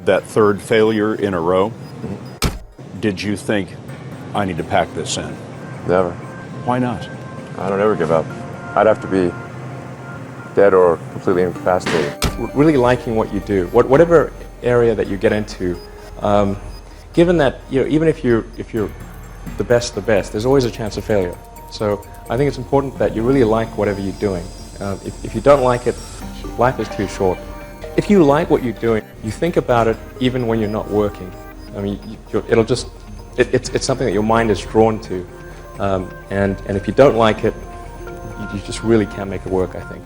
That third failure in a row, did you think, I need to pack this in? Never. Why not? I don't ever give up. I'd have to be dead or completely incapacitated. Really liking what you do, whatever area that you get into, given that, even if you're the best, there's always a chance of failure. So I think it's important that you really like whatever you're doing. If you don't like it, life is too short. If you like what you're doing, you think about it even when you're not working. I mean, it's something that your mind is drawn to. And if you don't like it, you just really can't make it work, I think.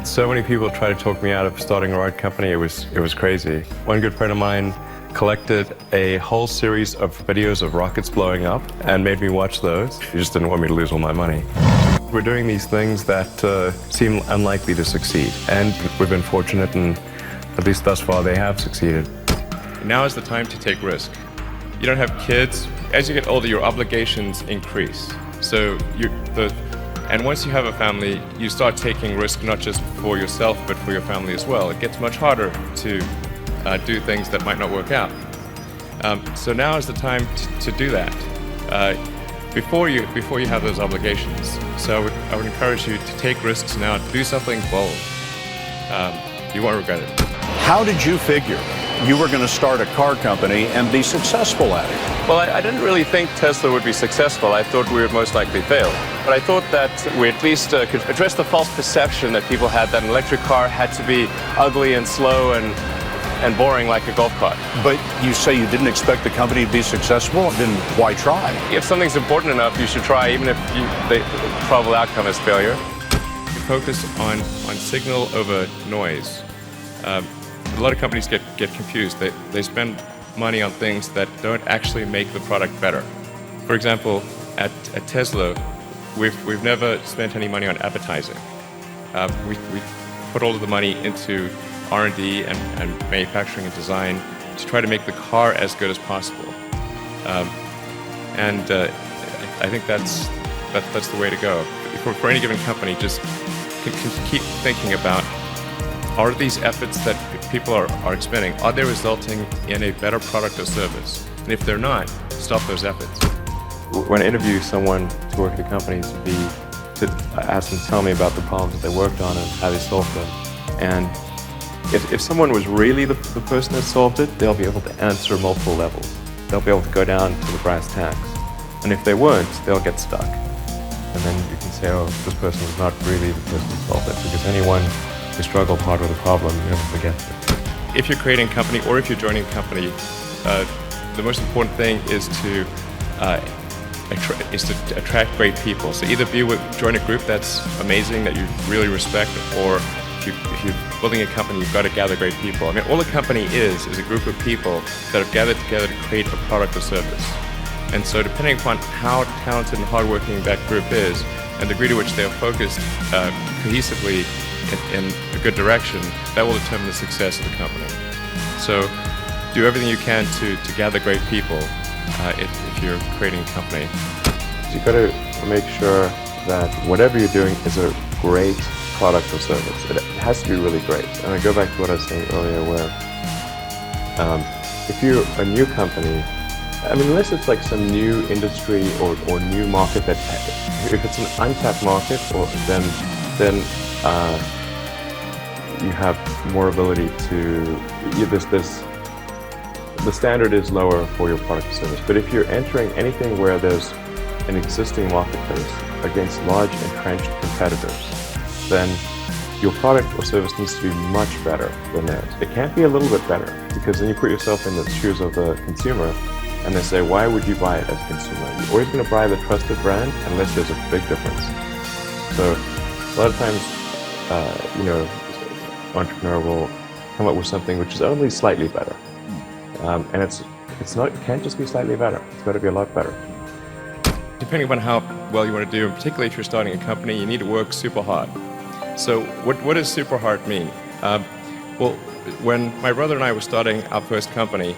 So many people try to talk me out of starting a rocket company. It was crazy. One good friend of mine collected a whole series of videos of rockets blowing up and made me watch those. He just didn't want me to lose all my money. We're doing these things that seem unlikely to succeed, and we've been fortunate, and at least thus far they have succeeded. Now is the time to take risk. You don't have kids. As you get older, your obligations increase. So and once you have a family, you start taking risk not just for yourself, but for your family as well. It gets much harder to do things that might not work out. So now is the time to do that before you have those obligations. So I would encourage you to take risks now, to do something bold. You won't regret it. How did you figure you were going to start a car company and be successful at it? Well, I didn't really think Tesla would be successful. I thought we would most likely fail. But I thought that we at least could address the false perception that people had that an electric car had to be ugly and slow and boring like a golf cart. But you say you didn't expect the company to be successful, then why try? If something's important enough, you should try, even if the probable outcome is failure. You focus on signal over noise. A lot of companies get confused. They spend money on things that don't actually make the product better. For example, at Tesla, we've never spent any money on advertising. We put all of the money into R&D and manufacturing and design to try to make the car as good as possible. I think that's the way to go. For any given company, just keep thinking about, are these efforts that people are expending, are they resulting in a better product or service? And if they're not, stop those efforts. When I interview someone to work at a company, to ask them to tell me about the problems that they worked on and how they solved them. And if someone was really the person that solved it, they'll be able to answer multiple levels. They'll be able to go down to the brass tacks. And if they weren't, they'll get stuck. And then you can say, oh, this person was not really the person who solved it, because anyone who struggled hard with a problem never forgets it. If you're creating a company or if you're joining a company, the most important thing is to attract great people. So either join a group that's amazing, that you really respect, or if you're building a company, you've got to gather great people. I mean, all a company is a group of people that have gathered together to create a product or service. And so depending upon how talented and hardworking that group is, and the degree to which they are focused cohesively in a good direction, that will determine the success of the company. So do everything you can to gather great people if you're creating a company. You've got to make sure that whatever you're doing is a great product or service. It has to be really great. And I go back to what I was saying earlier, where if you're a new company, I mean, unless it's like some new industry or new market that, if it's an untapped market, then you have more ability to, the standard is lower for your product or service. But if you're entering anything where there's an existing marketplace against large entrenched competitors, then your product or service needs to be much better than theirs. It can't be a little bit better, because then you put yourself in the shoes of the consumer, and they say, why would you buy it as a consumer? You're always going to buy the trusted brand unless there's a big difference. So a lot of times, entrepreneur will come up with something which is only slightly better. And it can't just be slightly better. It's got to be a lot better. Depending upon how well you want to do, and particularly if you're starting a company, you need to work super hard. So what does super hard mean? Well, when my brother and I were starting our first company,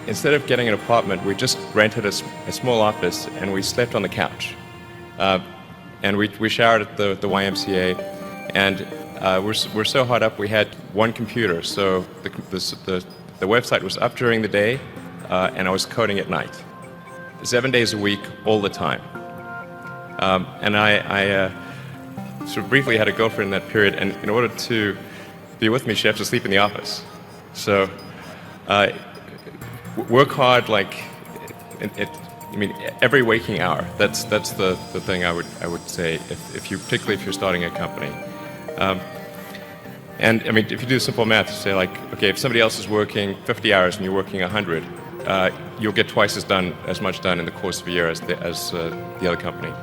instead of getting an apartment, we just rented a small office and we slept on the couch. And we showered at the YMCA, and we're so hot up, we had one computer. So the website was up during the day, and I was coding at night. 7 days a week, all the time. And I sort of briefly had a girlfriend in that period, and in order to be with me, she had to sleep in the office. So work hard, like, I mean, every waking hour. That's the thing I would say, particularly if you're starting a company. And I mean, if you do simple math, you say like, okay, if somebody else is working 50 hours and you're working 100, you'll get twice as much done in the course of a year as the other company.